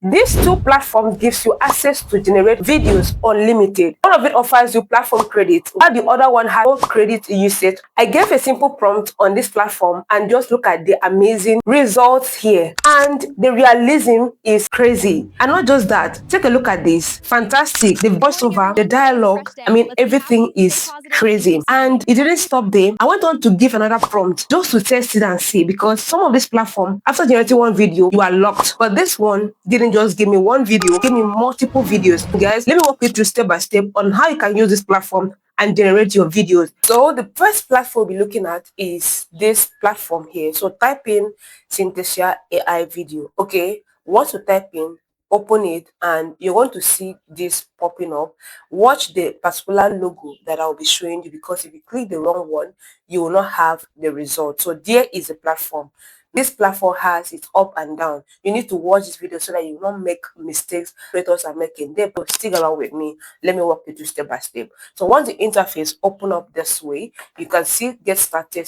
These two platforms gives you access to generate videos unlimited. One of it offers you platform credit, while the other one has no credit usage. I gave a simple prompt on this platform and just look at the amazing results here. And the realism is crazy. And not just that, take a look at this. Fantastic. The voiceover, the dialogue, I mean, everything is crazy. And it didn't stop there. I went on to give another prompt just to test it and see, because some of this platform, after generating one video, you are locked. But this one didn't just give me one video, give me multiple videos. Guys, let me walk you through step by step on how you can use this platform and generate your videos. So the first platform we're looking at is this platform here. So type in Synthesia AI video. Okay, once you type in, open it, and you're going to see this popping up. Watch the particular logo that I'll be showing you, because if you click the wrong one, you will not have the result. So there is a platform. This platform has its up and down. You need to watch this video so that you will not make mistakes creators are making. Therefore, stick around with me. Let me walk you through step by step. So once the interface open up this way, you can see get started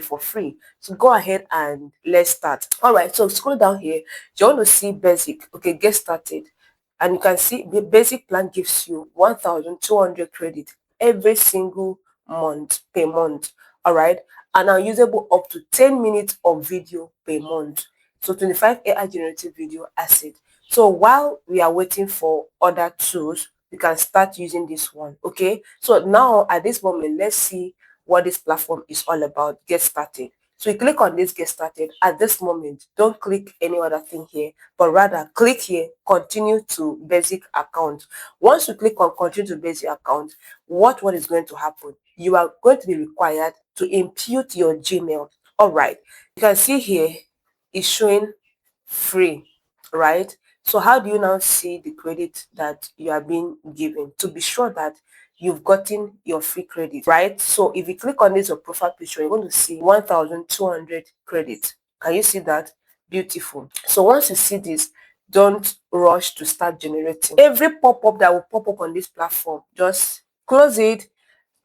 for free. So go ahead and let's start. All right, so scroll down here. You want to see basic. Okay, get started. And you can see the basic plan gives you 1,200 credit every single month per month. All right, and are usable up to 10 minutes of video per month. So 25 AI generated video asset. So while we are waiting for other tools, we can start using this one. Okay, so now at this moment, let's see what this platform is all about. Get started. So you click on this get started. At this moment, don't click any other thing here, but rather click here, continue to basic account. Once you click on continue to basic account, what is going to happen? You are going to be required to impute your Gmail. All right, you can see here it's showing free, right? So how do you now see the credit that you are being given to be sure that you've gotten your free credit, right? So if you click on this your profile picture, you're going to see 1,200 credit. Can you see that? Beautiful. So once you see this, don't rush to start generating. Every pop-up that will pop up on this platform, just close it,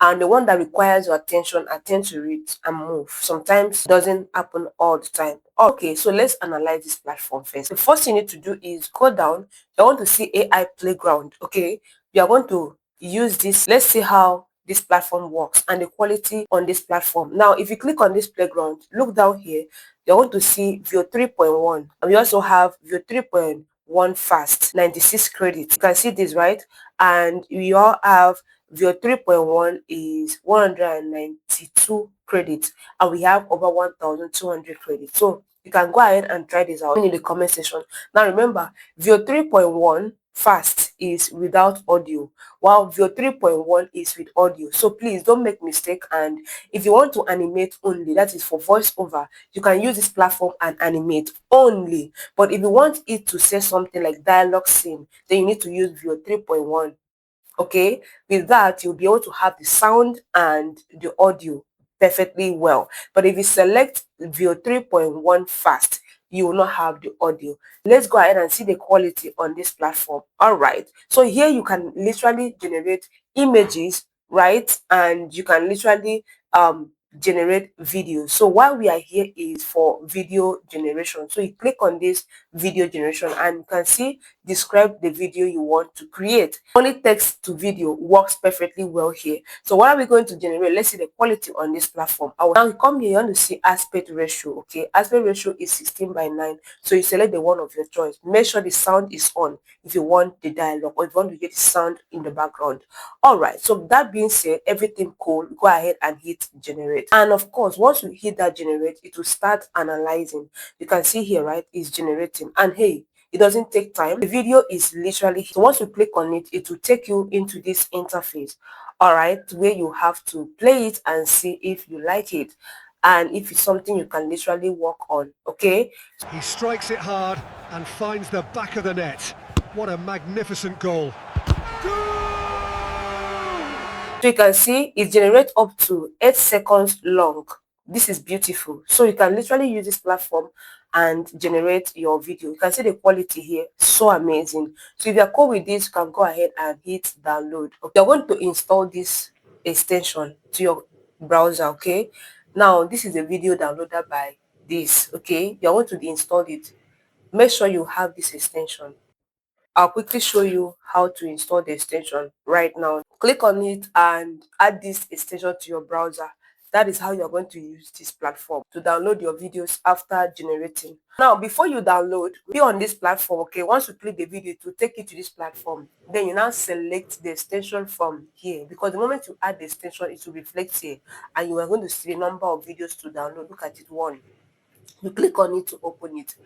and the one that requires your attention, attend to it and move. Sometimes it doesn't happen all the time. Okay, so let's analyze this platform first. The first thing you need to do is go down. You want to see AI Playground. Okay, we are going to use this. Let's see how this platform works and the quality on this platform. Now, if you click on this playground, look down here, you're going to see View 3.1, and we also have View 3.1 fast, 96 credits. You can see this, right? And we all have View 3.1 is 192 credits, and we have over 1,200 credits. So you can go ahead and try this out in the comment section. Now remember, View 3.1 fast is without audio, while View 3.1 is with audio. So please don't make mistake. And if you want to animate only, that is for voiceover, you can use this platform and animate only. But if you want it to say something like dialogue scene, then you need to use View 3.1. Okay, with that you'll be able to have the sound and the audio perfectly well. But if you select View 3.1 fast, you will not have the audio. Let's go ahead and see the quality on this platform. All right, so here you can literally generate images, right? And you can literally generate videos. So why we are here is for video generation. So you click on this video generation and you can see describe the video you want to create. Only text to video works perfectly well here. So what are we going to generate? Let's see the quality on this platform. Now you come here, you want to see aspect ratio. Okay, aspect ratio is 16:9. So you select the one of your choice. Make sure the sound is on if you want the dialogue, or if you want to get the sound in the background. All right, so that being said, everything cool, go ahead and hit generate. And of course, once you hit that generate, it will start analyzing. You can see here, right, it's generating. And hey, it doesn't take time. The video is literally, so once you click on it, it will take you into this interface, all right, where you have to play it and see if you like it and if it's something you can literally work on. Okay, he strikes it hard and finds the back of the net. What a magnificent goal. so you can see it generates up to 8 seconds long. This is beautiful. So you can literally use this platform and generate your video. You can see the quality here, so amazing. So if you're cool with this, you can go ahead and hit download. You're going to install this extension to your browser. Okay, now this is a video downloaded by this. Okay, you're going to install it. make sure you have this extension. I'll quickly show you how to install the extension right now. Click on it and add this extension to your browser. That is how you're going to use this platform to download your videos after generating. Now, before you download, be on this platform, okay? Once you click the video, to take you to this platform. Then you now select the extension from here, because the moment you add the extension, it will reflect here and you are going to see the number of videos to download. Look at it, one. You click on it to open it,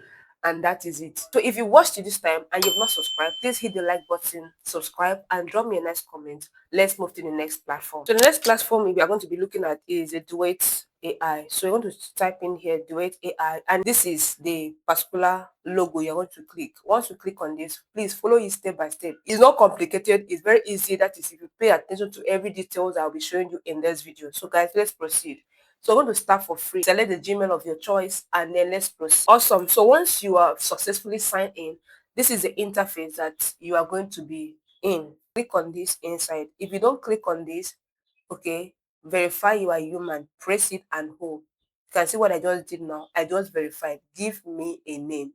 and that is it. So if you watched it this time and you've not subscribed, please hit the like button, subscribe, and drop me a nice comment. Let's move to the next platform. So the next platform we are going to be looking at is a Duet AI. So you're going to type in here Duet AI, and this is the particular logo you're going to click. Once you click on this, please follow it step by step. It's not complicated, it's very easy. That is, if you pay attention to every details I'll be showing you in this video. So guys, let's proceed. So I'm going to start for free. Select the Gmail of your choice and then let's proceed. Awesome. So once you are successfully signed in, this is the interface that you are going to be in. Click on this inside. If you don't click on this, okay, verify you are human. Press it and hold. You can see what I just did now. I just verified. Give me a name.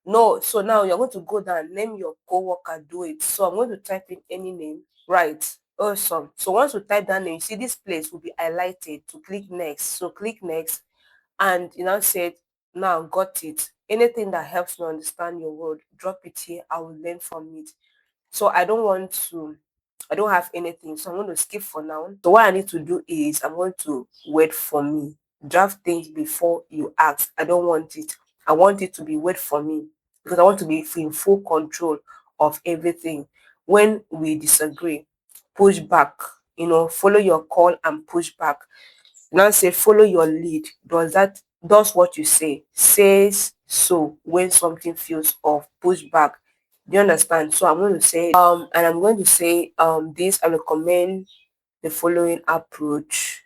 No, so now you're going to go down, name your co-worker, do it. So I'm going to type in any name. Right. Awesome. So once you type that name, you see this place will be highlighted to click next. So click next and you now said, now got it. Anything that helps me understand your word, drop it here. I will learn from it. So I don't have anything. So I'm going to skip for now. So what I need to do is I'm going to wait for me. Draft things before you ask. I don't want it. I want it to be wait for me, because I want to be in full control of everything. When we disagree, push back. Follow your call and push back. Now say follow your lead. Does what you say. Says so when something feels off. Push back. Do you understand? So I'm going to say and I'm going to say this. I recommend the following approach.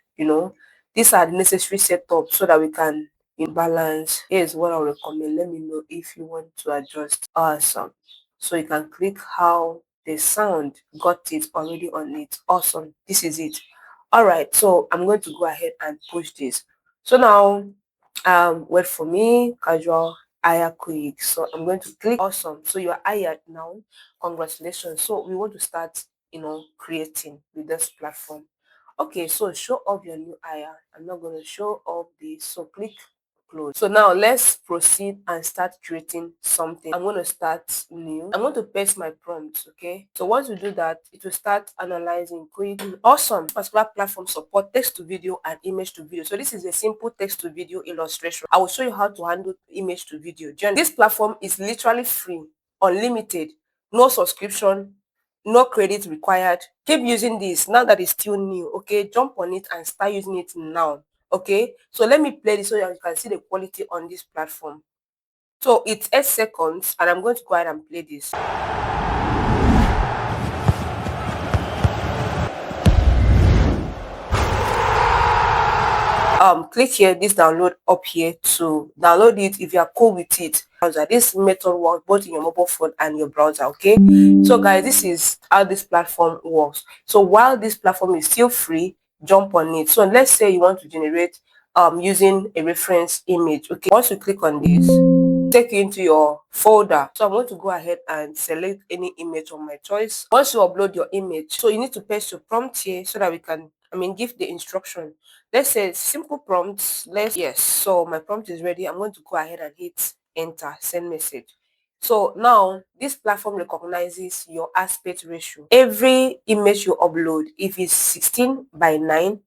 These are the necessary setups so that we can balance. Here's what I recommend. Let me know if you want to adjust. Awesome. So you can click how the sound got it already on it. Awesome. This is it. All right. So I'm going to go ahead and push this. So now wait for me, casual, hire quick. So I'm going to click. Awesome. So you are hired now. Congratulations. So we want to start creating with this platform. Okay, so show off your new hire. I'm not going to show off this. So click close. So now let's proceed and start creating something. I'm going to start new. I'm going to paste my prompts. Okay, so once you do that, it will start analyzing quick. Awesome. Particular platform support text to video and image to video. So this is a simple text to video illustration. I will show you how to handle image to video. This platform is literally free, unlimited, no subscription, no credit required. Keep using this now that it's still new. Okay, jump on it and start using it now. Okay, so let me play this so that you can see the quality on this platform. So it's 8 seconds and I'm going to go ahead and play this. Click here, this download up here to download it if you are cool with it. This method works both in your mobile phone and your browser. Okay, so guys, this is how this platform works. So while this platform is still free, jump on it. So let's say you want to generate using a reference image. Okay, once you click on this, take you into your folder. So I'm going to go ahead and select any image of my choice. Once you upload your image, so you need to paste your prompt here so that we can give the instruction. Let's say simple prompts. Yes, so my prompt is ready. I'm going to go ahead and hit enter, send message. So now this platform recognizes your aspect ratio. Every image you upload, if it's 16 by 9,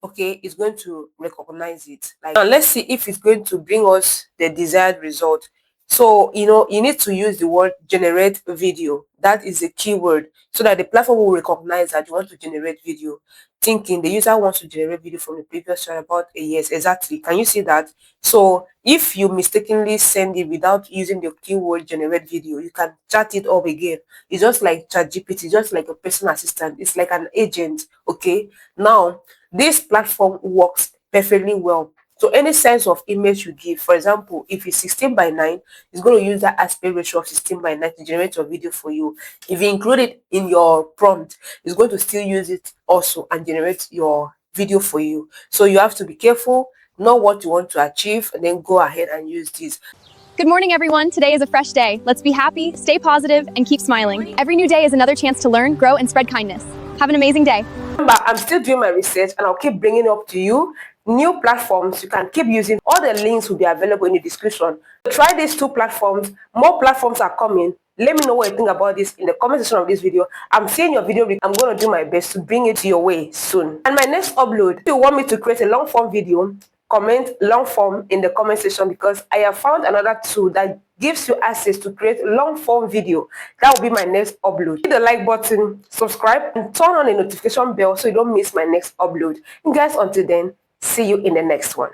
okay, it's going to recognize it. Now let's see if it's going to bring us the desired result. So you need to use the word generate video. That is a keyword so that the platform will recognize that you want to generate video. Thinking the user wants to generate video from the previous one about a yes, exactly. Can you see that? So if you mistakenly send it without using the keyword generate video, you can chat it up again. It's just like ChatGPT, just like a personal assistant. It's like an agent. Okay, now this platform works perfectly well. So any size of image you give, for example, if it's 16 by 9, it's going to use that aspect ratio of 16 by 9 to generate your video for you. If you include it in your prompt, it's going to still use it also and generate your video for you. So you have to be careful, know what you want to achieve, and then go ahead and use this. Good morning, everyone. Today is a fresh day. Let's be happy, stay positive, and keep smiling. Every new day is another chance to learn, grow, and spread kindness. Have an amazing day. Remember, I'm still doing my research and I'll keep bringing up to you new platforms you can keep using. All the links will be available in the description. Try these 2 platforms. More platforms are coming. Let me know what you think about this in the comment section of this video. I'm seeing your video. I'm going to do my best to bring it your way soon. And my next upload, if you want me to create a long form video, comment long form in the comment section, because I have found another tool that gives you access to create long form video. That will be my next upload. Hit the like button, subscribe, and turn on the notification bell so you don't miss my next upload. And guys, until then, see you in the next one.